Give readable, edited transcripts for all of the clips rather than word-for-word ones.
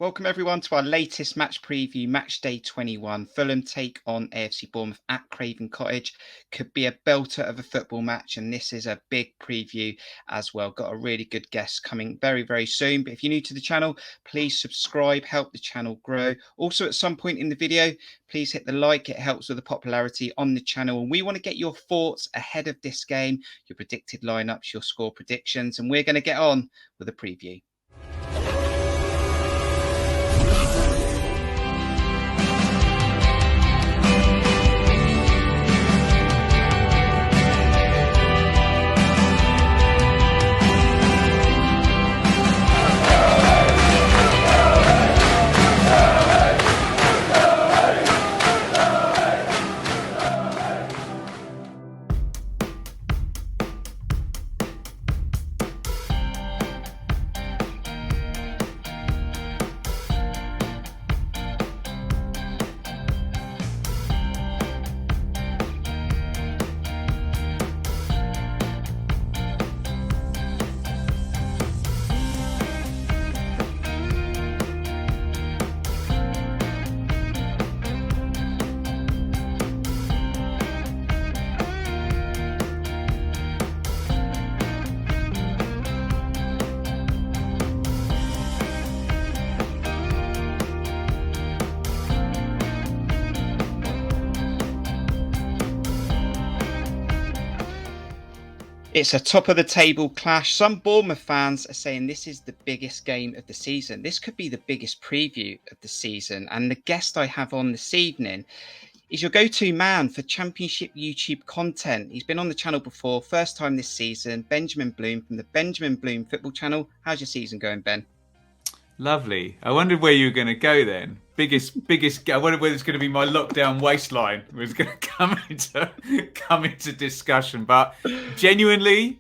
Welcome everyone to our latest match preview, match day 21. Fulham take on AFC Bournemouth at Craven Cottage. Could be a belter of a football match, and this is a big preview as well. Got a really good guest coming very, very soon. But if you're new to the channel, please subscribe, help the channel grow. Also, at some point in the video, please hit the like. It helps with the popularity on the channel. And we want to get your thoughts ahead of this game, your predicted lineups, your score predictions, and we're going to get on with a preview. It's a top of the table clash. Some Bournemouth fans are saying this is the biggest game of the season. This could be the biggest preview of the season. And the guest I have on this evening is your go-to man for Championship YouTube content. He's been on the channel before, first time this season, Benjamin Bloom from the Benjamin Bloom Football Channel. How's your season going, Ben? Lovely. I wondered where you were going to go then. Biggest. I wondered whether it's going to be my lockdown waistline was going to come into discussion. But genuinely,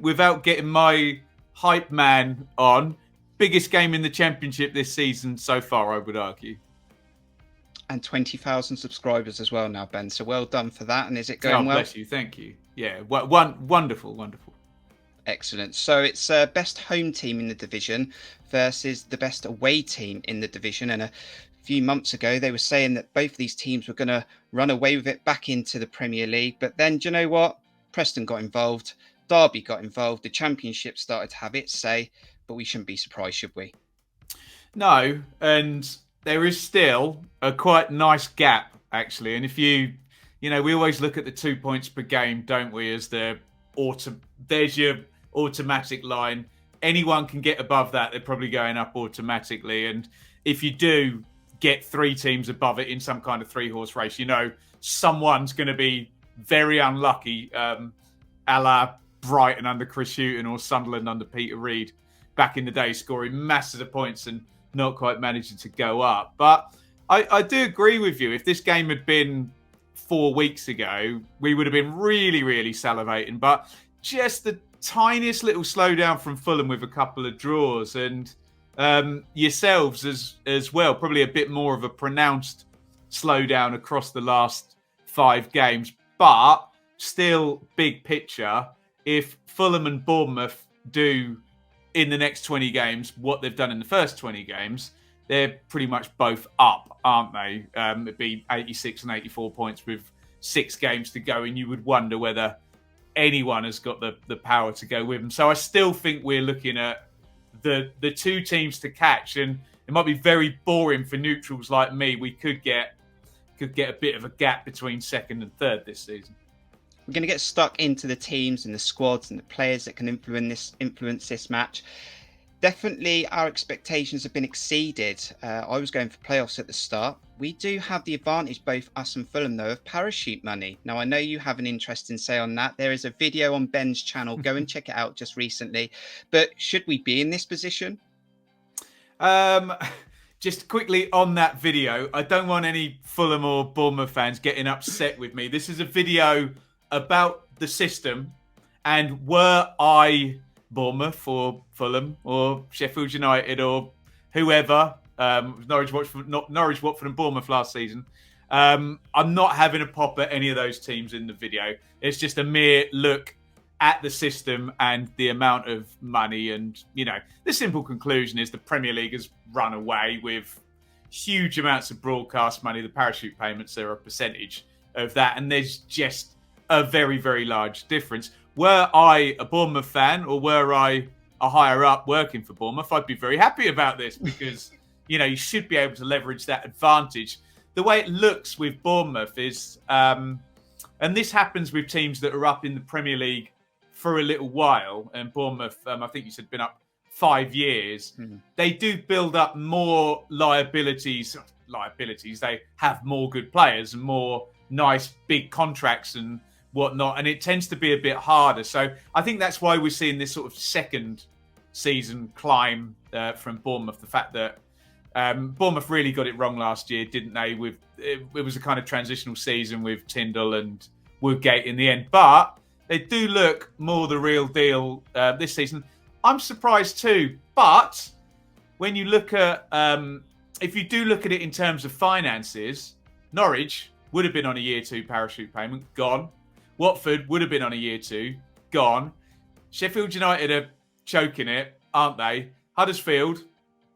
without getting my hype man on, biggest game in the Championship this season so far, I would argue. And 20,000 subscribers as well now, Ben. So well done for that. And is it going well? Bless you. Thank you. Yeah, wonderful. Excellent. So it's best home team in the division versus the best away team in the division. And a few months ago, they were saying that both of these teams were going to run away with it back into the Premier League. But then, do you know what? Preston got involved. Derby got involved. The Championship started to have its say. But we shouldn't be surprised, should we? No. And there is still a quite nice gap, actually. And if we always look at the 2 points per game, don't we, as there's your automatic line. Anyone can get above that. They're probably going up automatically. And if you do get three teams above it in some kind of three-horse race, someone's going to be very unlucky, a la Brighton under Chris Hughton or Sunderland under Peter Reid back in the day, scoring masses of points and not quite managing to go up. But I do agree with you. If this game had been 4 weeks ago, we would have been really, really salivating. But just the tiniest little slowdown from Fulham with a couple of draws, and yourselves as well, probably a bit more of a pronounced slowdown across the last 5 games. But still, big picture, if Fulham and Bournemouth do in the next 20 games what they've done in the first 20 games, they're pretty much both up, aren't they? It'd be 86 and 84 points with 6 games to go, and you would wonder whether anyone has got the power to go with them. So I still think we're looking at the 2 teams to catch, and it might be very boring for neutrals like me. We could get a bit of a gap between second and third this season. We're going to get stuck into the teams and the squads and the players that can influence this match. Definitely our expectations have been exceeded. I was going for playoffs at the start. We do have the advantage, both us and Fulham, though, of parachute money. Now, I know you have an interesting say on that. There is a video on Ben's channel. Go and check it out just recently. But should we be in this position? Just quickly on that video, I don't want any Fulham or Bournemouth fans getting upset with me. This is a video about the system, and were I Bournemouth or Fulham or Sheffield United or whoever, Norwich, Watford and Bournemouth last season, I'm not having a pop at any of those teams in the video. It's just a mere look at the system and the amount of money. And, the simple conclusion is the Premier League has run away with huge amounts of broadcast money. The parachute payments are a percentage of that. And there's just a very, very large difference. Were I a Bournemouth fan, or were I a higher up working for Bournemouth, I'd be very happy about this, because, you should be able to leverage that advantage. The way it looks with Bournemouth is, and this happens with teams that are up in the Premier League for a little while, and Bournemouth, I think you said, been up 5 years. They do build up more liabilities. They have more good players and more nice big contracts and whatnot, and it tends to be a bit harder. So I think that's why we're seeing this sort of second season climb from Bournemouth. The fact that Bournemouth really got it wrong last year, didn't they? It was a kind of transitional season with Tyndall and Woodgate in the end, but they do look more the real deal this season. I'm surprised too, but when you look at, if you do look at it in terms of finances, Norwich would have been on a year 2 parachute payment, gone. Watford would have been on a year 2, gone. Sheffield United are choking it, aren't they? Huddersfield,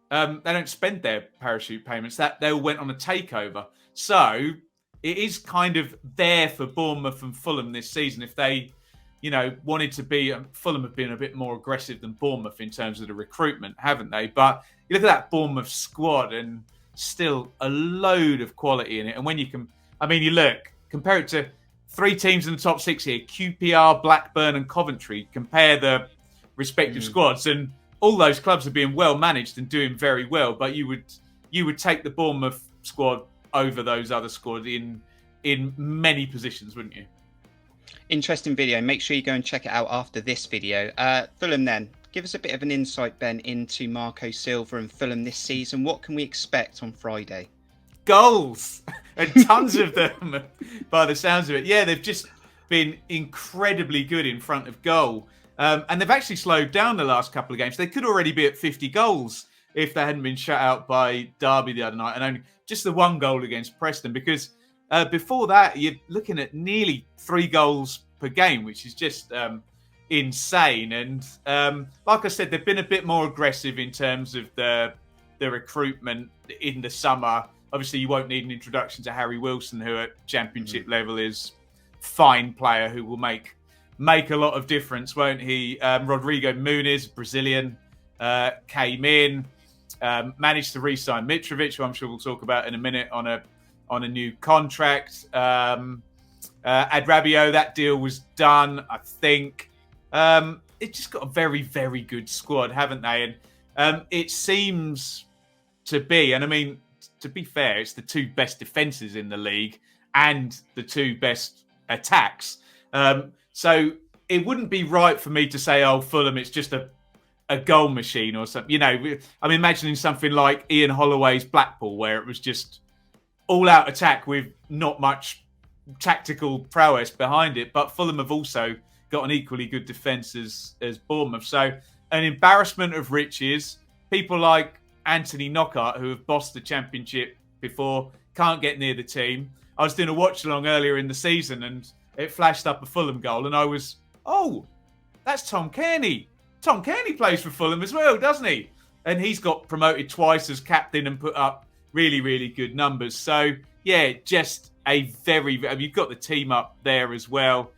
they don't spend their parachute payments. That they all went on a takeover. So it is kind of there for Bournemouth and Fulham this season. If they, wanted to be, Fulham have been a bit more aggressive than Bournemouth in terms of the recruitment, haven't they? But you look at that Bournemouth squad and still a load of quality in it. And when you can, compare it to 3 teams in the top 6 here, QPR, Blackburn and Coventry. Compare the respective squads, and all those clubs are being well managed and doing very well. But you would take the Bournemouth squad over those other squads in many positions, wouldn't you? Interesting video. Make sure you go and check it out after this video. Fulham then. Give us a bit of an insight, Ben, into Marco Silva and Fulham this season. What can we expect on Friday? Goals and tons of them by the sounds of it. Yeah, they've just been incredibly good in front of goal, and they've actually slowed down the last couple of games. They could already be at 50 goals if they hadn't been shut out by Derby the other night, and only just the 1 goal against Preston, because before that you're looking at nearly 3 goals per game, which is just insane. And like I said, they've been a bit more aggressive in terms of the recruitment in the summer. Obviously, you won't need an introduction to Harry Wilson, who at championship level is fine player who will make a lot of difference, won't he? Rodrigo Muniz, Brazilian, came in, managed to re-sign Mitrovic, who I'm sure we'll talk about in a minute, on a new contract. Adrabio, that deal was done, I think. It's just got a very, very good squad, haven't they? And it seems to be, and to be fair, it's the 2 best defences in the league and the 2 best attacks. So it wouldn't be right for me to say, Fulham, it's just a goal machine or something. I'm imagining something like Ian Holloway's Blackpool, where it was just all-out attack with not much tactical prowess behind it. But Fulham have also got an equally good defence as Bournemouth. So an embarrassment of riches. People like Anthony Knockaert, who have bossed the Championship before, can't get near the team. I was doing a watch-along earlier in the season and it flashed up a Fulham goal and I was, that's Tom Kearney. Tom Kearney plays for Fulham as well, doesn't he? And he's got promoted twice as captain and put up really, really good numbers. So, yeah, just a very, you've got the team up there as well.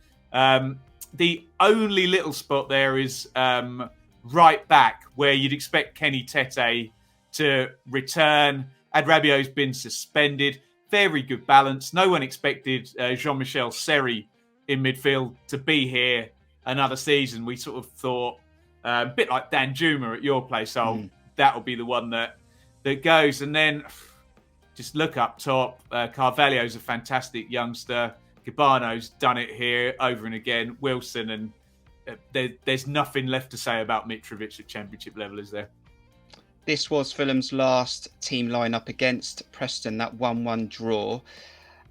The only little spot there is right back, where you'd expect Kenny Tete to return. Adrabio's been suspended. Very good balance. No one expected Jean-Michel Seri in midfield to be here another season. We sort of thought, a bit like Dan Juma at your place, that'll be the one that goes. And then just look up top. Carvalho's a fantastic youngster. Cabano's done it here over and again. Wilson, and there's nothing left to say about Mitrovic at Championship level, is there? This was Fulham's last team lineup against Preston, that 1-1 draw.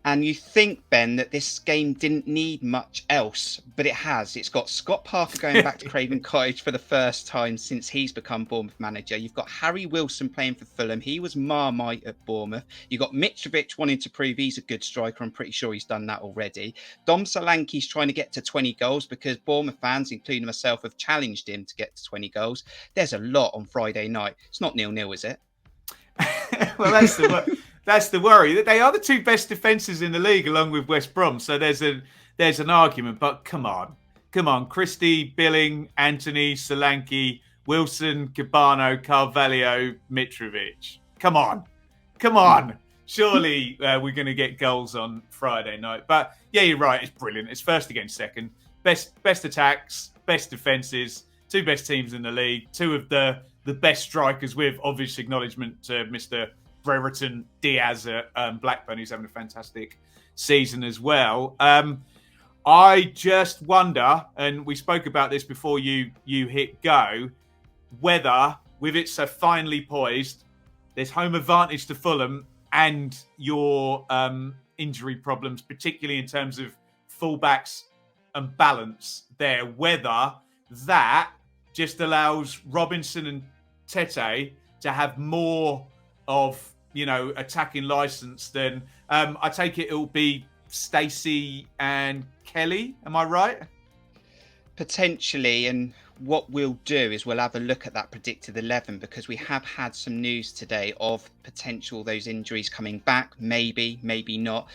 And you think, Ben, that this game didn't need much else, but it has. It's got Scott Parker going back to Craven Cottage for the first time since he's become Bournemouth manager. You've got Harry Wilson playing for Fulham. He was Marmite at Bournemouth. You've got Mitrovic wanting to prove he's a good striker. I'm pretty sure he's done that already. Dom Solanke's trying to get to 20 goals because Bournemouth fans, including myself, have challenged him to get to 20 goals. There's a lot on Friday night. It's not 0-0, is it? Well, that's the worry. They are the two best defences in the league, along with West Brom. So there's an argument. But come on, Christie, Billing, Anthony, Solanke, Wilson, Cabano, Carvalho, Mitrovic. Come on. Surely we're going to get goals on Friday night. But yeah, you're right. It's brilliant. It's first against second. Best attacks, best defences. Two best teams in the league. Two of the best strikers, with obvious acknowledgement to Mr. Brereton Diaz at Blackburn, who's having a fantastic season as well. I just wonder, and we spoke about this before you hit go, whether, with it so finely poised, there's home advantage to Fulham and your injury problems, particularly in terms of fullbacks and balance there, whether that just allows Robinson and Tete to have more of, attacking license than I take it will be Stacey and Kelly. Am I right? Potentially, and what we'll do is we'll have a look at that predicted 11 because we have had some news today of potential those injuries coming back, maybe not.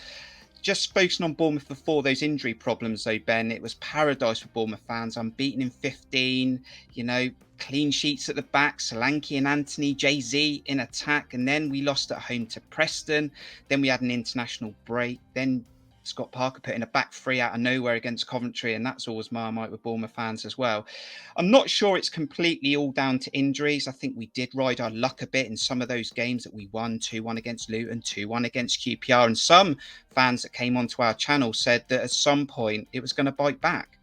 Just focusing on Bournemouth before those injury problems, though, Ben, it was paradise for Bournemouth fans. Unbeaten in 15, clean sheets at the back, Solanke and Anthony, Jay-Z in attack. And then we lost at home to Preston. Then we had an international break. Then Scott Parker put in a back three out of nowhere against Coventry, and that's always Marmite with Bournemouth fans as well. I'm not sure it's completely all down to injuries. I think we did ride our luck a bit in some of those games that we won, 2-1 against Luton, 2-1 against QPR, and some fans that came onto our channel said that at some point it was going to bite back.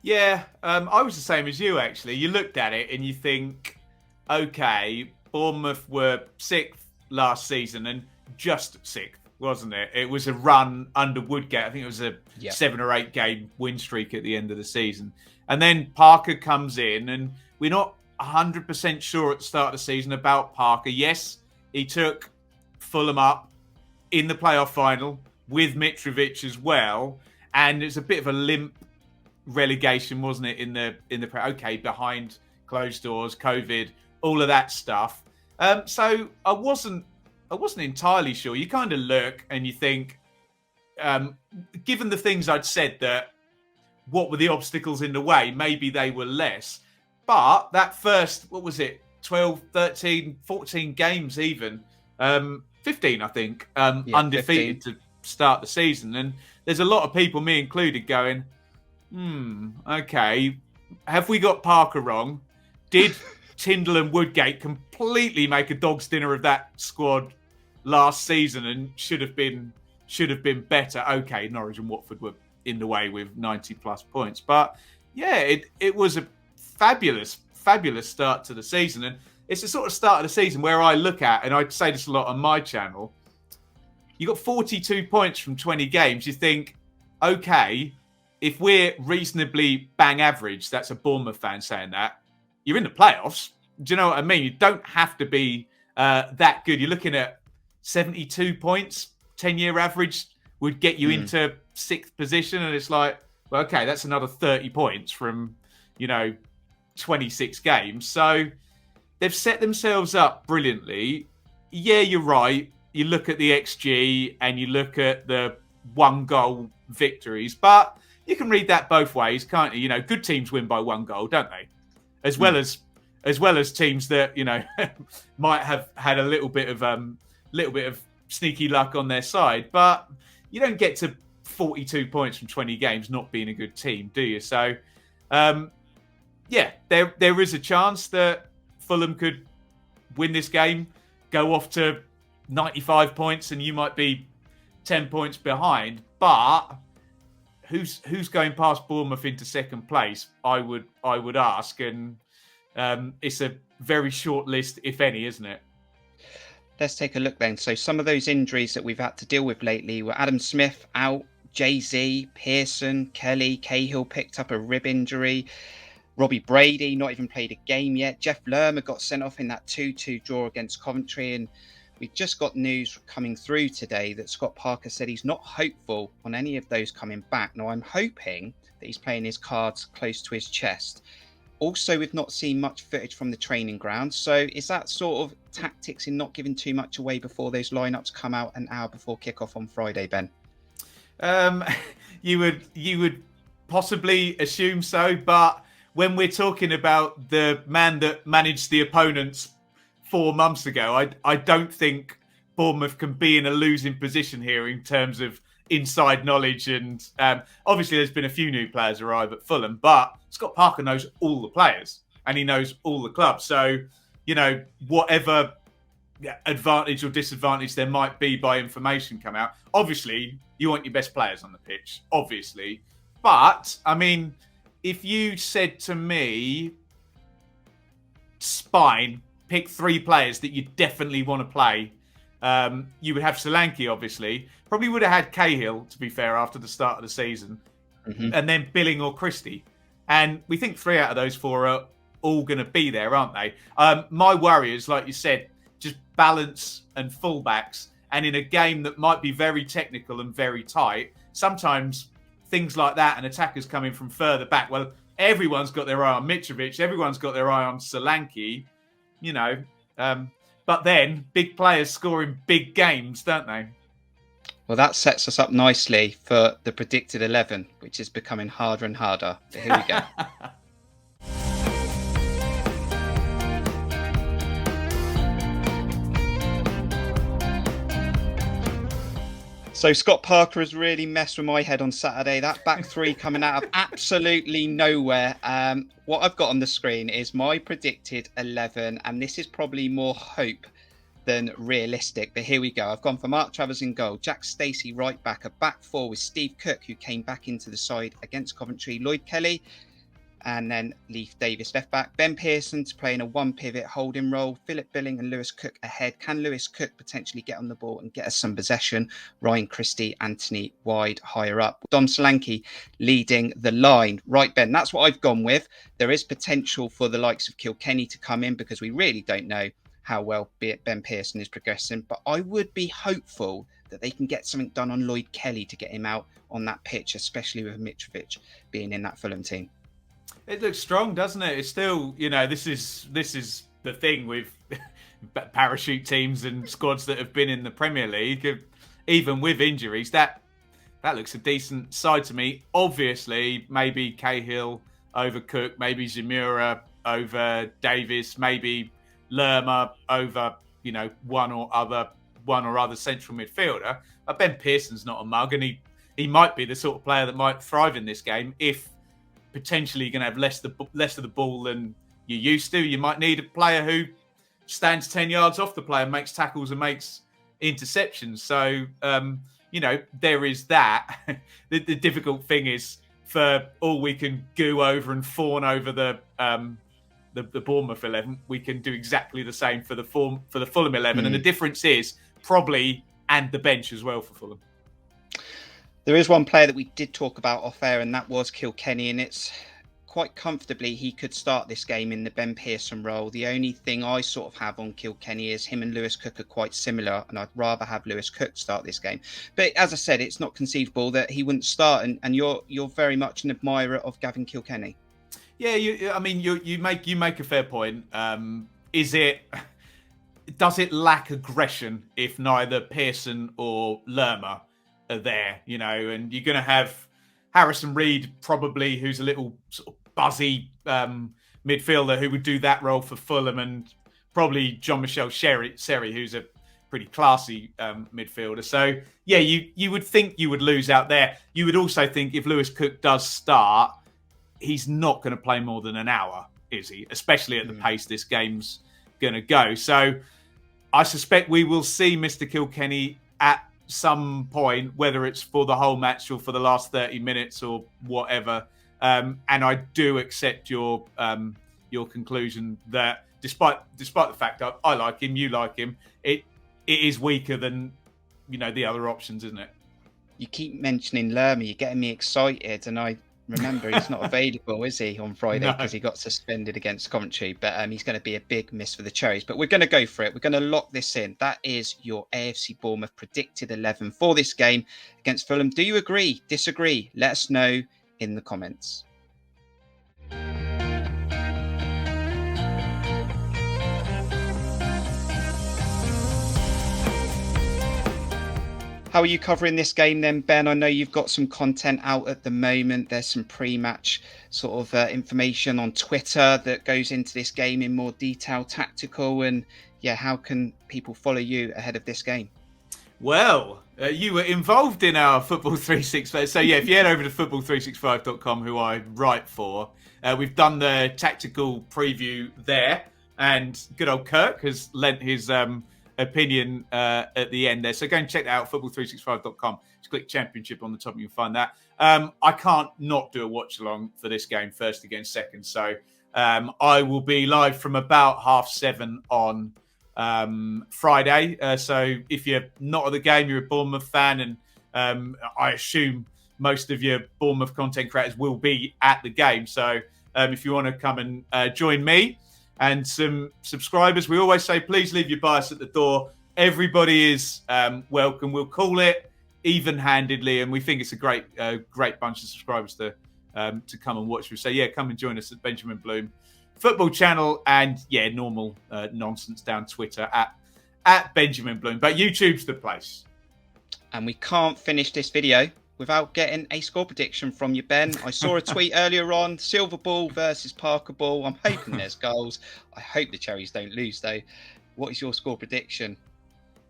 Yeah, I was the same as you, actually. You looked at it and you think, okay, Bournemouth were 6th last season and just 6th. Wasn't it? It was a run under Woodgate. I think it was a 7 or 8 game win streak at the end of the season. And then Parker comes in, and we're not 100% sure at the start of the season about Parker. Yes, he took Fulham up in the playoff final with Mitrovic as well. And it's a bit of a limp relegation, wasn't it? Behind closed doors, COVID, all of that stuff. So I wasn't entirely sure. You kind of look and you think, given the things I'd said, that what were the obstacles in the way? Maybe they were less. But that first, 12, 13, 14 games even, 15, I think, undefeated 15. To start the season. And there's a lot of people, me included, going, okay, have we got Parker wrong? Did Tyndall and Woodgate completely make a dog's dinner of that squad last season and should have been better? Okay, Norwich and Watford were in the way with 90 plus points, but yeah, it was a fabulous start to the season. And it's the sort of start of the season where I look at, and I say this a lot on my channel, you got 42 points from 20 games. You think, okay, if we're reasonably bang average, that's a Bournemouth fan saying that, you're in the playoffs. Do you know what I mean? You don't have to be that good. You're looking at 72 points, 10-year average would get you into 6th position. And it's like, well, okay, that's another 30 points from, 26 games. So they've set themselves up brilliantly. Yeah, you're right. You look at the XG and you look at the 1-goal victories, but you can read that both ways, can't you? Good teams win by 1 goal, don't they? As well as teams that might have had a little bit of sneaky luck on their side, but you don't get to 42 points from 20 games not being a good team, do you? So, there is a chance that Fulham could win this game, go off to 95 points, and you might be 10 points behind. But who's going past Bournemouth into second place? I would ask, and it's a very short list, if any, isn't it? Let's take a look then. So some of those injuries that we've had to deal with lately were Adam Smith out, Jay-Z, Pearson, Kelly, Cahill picked up a rib injury. Robbie Brady not even played a game yet. Jeff Lerma got sent off in that 2-2 draw against Coventry. And we just got news coming through today that Scott Parker said he's not hopeful on any of those coming back. Now, I'm hoping that he's playing his cards close to his chest. Also, we've not seen much footage from the training ground. So is that sort of tactics in not giving too much away before those lineups come out an hour before kickoff on Friday, Ben? You would possibly assume so, but when we're talking about the man that managed the opponents 4 months ago, I don't think Bournemouth can be in a losing position here in terms of inside knowledge. And obviously there's been a few new players arrive at Fulham, but Scott Parker knows all the players and he knows all the clubs. So, whatever advantage or disadvantage there might be by information come out, obviously you want your best players on the pitch, obviously. But, I mean, if you said to me, Spine, pick 3 players that you definitely want to play, you would have Solanke, obviously. Probably would have had Cahill, to be fair, after the start of the season. Mm-hmm. And then Billing or Christie. And we think 3 out of those 4 are all going to be there, aren't they? My worry is, like you said, just balance and fullbacks. And in a game that might be very technical and very tight, sometimes things like that and attackers coming from further back. Well, everyone's got their eye on Mitrovic. Everyone's got their eye on Solanke, but then big players scoring big games, don't they? Well, that sets us up nicely for the predicted 11, which is becoming harder and harder. But here we go. So Scott Parker has really messed with my head on Saturday. That back 3 coming out of absolutely nowhere. What I've got on the screen is my predicted 11, and this is probably more hope than realistic. But here we go. I've gone for Mark Travers in goal, Jack Stacey right back, a back 4 with Steve Cook, who came back into the side against Coventry, Lloyd Kelly, and then Leif Davis left back. Ben Pearson to play in a 1 pivot holding role. Philip Billing and Lewis Cook ahead. Can Lewis Cook potentially get on the ball and get us some possession? Ryan Christie, Anthony wide, higher up. Dom Solanke leading the line. Right, Ben, that's what I've gone with. There is potential for the likes of Kilkenny to come in because we really don't know how well Ben Pearson is progressing. But I would be hopeful that they can get something done on Lloyd Kelly to get him out on that pitch, especially with Mitrovic being in that Fulham team. It looks strong, doesn't it? It's still, this is the thing with parachute teams and squads that have been in the Premier League, even with injuries. That looks a decent side to me. Obviously, maybe Cahill over Cook, maybe Zamura over Davis, maybe Lerma over one or other central midfielder. But Ben Pearson's not a mug, and he might be the sort of player that might thrive in this game if potentially you're going to have less of the ball than you used to. You might need a player who stands 10 yards off the player, makes tackles and makes interceptions. So, there is that. The difficult thing is, for all we can goo over and fawn over the Bournemouth 11, we can do exactly the same for the Fulham 11. And the difference is probably, and the bench as well for Fulham. There is one player that we did talk about off air, and that was Kilkenny, and it's quite comfortably he could start this game in the Ben Pearson role. The only thing I sort of have on Kilkenny is him and Lewis Cook are quite similar, and I'd rather have Lewis Cook start this game. But as I said, it's not conceivable that he wouldn't start, and you're very much an admirer of Gavin Kilkenny. Yeah, you make a fair point. Does it lack aggression if neither Pearson or Lerma are there, and you're going to have Harrison Reed probably, who's a little sort of buzzy midfielder who would do that role for Fulham, and probably Jean-Michel Seri, who's a pretty classy midfielder. So, yeah, you would think you would lose out there. You would also think if Lewis Cook does start, he's not going to play more than an hour, is he? Especially at the pace this game's going to go. So I suspect we will see Mr. Kilkenny at some point, whether it's for the whole match or for the last 30 minutes or whatever. And I do accept your conclusion that despite the fact that I like him, you like him, it is weaker than, the other options, isn't it? You keep mentioning Lerma, you're getting me excited, and I remember he's not available, is he, on Friday, No. because he got suspended against Coventry, but he's going to be a big miss for the Cherries. But we're going to go for it. We're going to lock this in. That is your AFC Bournemouth predicted 11 for this game against Fulham. Do you agree? Disagree? Let us know in the comments. How are you covering this game then, Ben? I know you've got some content out at the moment. There's some pre-match sort of information on Twitter that goes into this game in more detail, tactical, and how can people follow you ahead of this game? Well, you were involved in our Football 365. So if you head over to football365.com, who I write for, we've done the tactical preview there, and good old Kirk has lent his opinion at the end there. So go and check that out, football365.com. Just click Championship on the top and you'll find that. I can't not do a watch along for this game, first against second. So I will be live from about 7:30 on Friday. So if you're not at the game, you're a Bournemouth fan, and I assume most of your Bournemouth content creators will be at the game. So if you want to come and join me and some subscribers, we always say, please leave your bias at the door. Everybody is welcome. We'll call it even-handedly, and we think it's a great bunch of subscribers to come and watch. We say, come and join us at Benjamin Bloom Football Channel, and normal nonsense down Twitter at Benjamin Bloom. But YouTube's the place. And we can't finish this video without getting a score prediction from you, Ben. I saw a tweet earlier on, Silver Ball versus Parker Ball. I'm hoping there's goals. I hope the Cherries don't lose, though. What is your score prediction?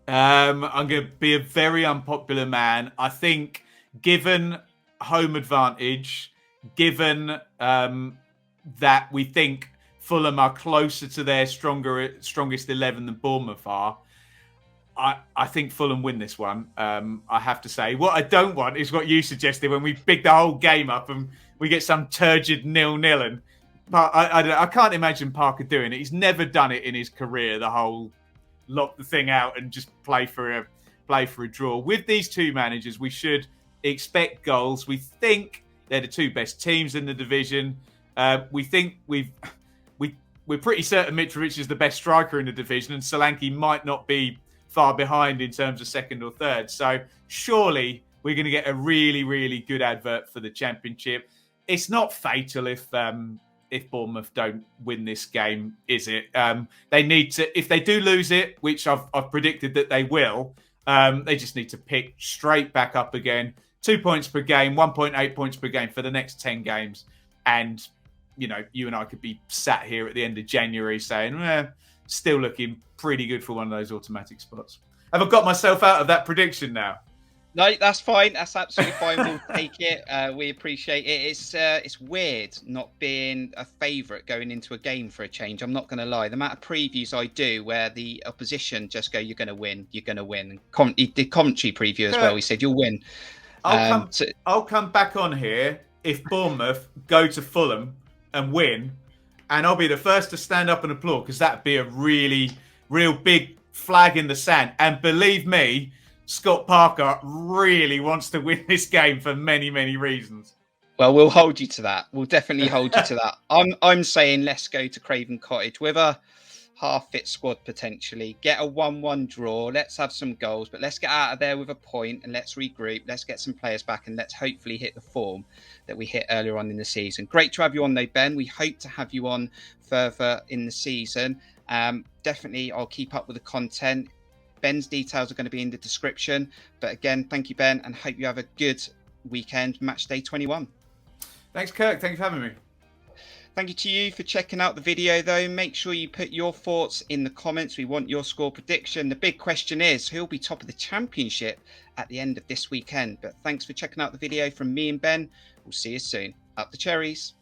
I'm going to be a very unpopular man. I think, given home advantage, given that we think Fulham are closer to their strongest 11 than Bournemouth are, I think Fulham win this one. I have to say, what I don't want is what you suggested when we big the whole game up and we get some turgid 0-0. And I can't imagine Parker doing it. He's never done it in his career. The whole lock the thing out and just play for a draw. With these two managers, we should expect goals. We think they're the two best teams in the division. We think we're pretty certain Mitrovic is the best striker in the division, and Solanke might not be far behind in terms of second or third. So surely we're going to get a really, really good advert for the Championship. It's not fatal if Bournemouth don't win this game, is it? They need to, if they do lose it, which I've predicted that they will, they just need to pick straight back up again. 2 points per game, 1.8 points per game for the next 10 games. And, you and I could be sat here at the end of January saying, still looking pretty good for one of those automatic spots. Have I got myself out of that prediction now? No, that's fine. That's absolutely fine. We'll take it. We appreciate it. It's weird not being a favourite going into a game for a change. I'm not going to lie. The amount of previews I do where the opposition just go, you're going to win, you're going to win. He did commentary preview as well. He said, you'll win. I'll come back on here if Bournemouth go to Fulham and win, and I'll be the first to stand up and applaud, because that'd be a really, real big flag in the sand. And believe me, Scott Parker really wants to win this game for many, many reasons. Well, we'll hold you to that. We'll definitely hold you to that. I'm saying let's go to Craven Cottage with a half-fit squad potentially. Get a 1-1 draw. Let's have some goals, but let's get out of there with a point and let's regroup. Let's get some players back and let's hopefully hit the form that we hit earlier on in the season. Great to have you on though, Ben. We hope to have you on further in the season. Definitely, I'll keep up with the content. Ben's details are going to be in the description. But again, thank you, Ben, and hope you have a good weekend, match day 21. Thanks, Kirk. Thanks for having me. Thank you to you for checking out the video, though. Make sure you put your thoughts in the comments. We want your score prediction. The big question is, who'll be top of the Championship at the end of this weekend? But thanks for checking out the video from me and Ben. We'll see you soon. Up the Cherries.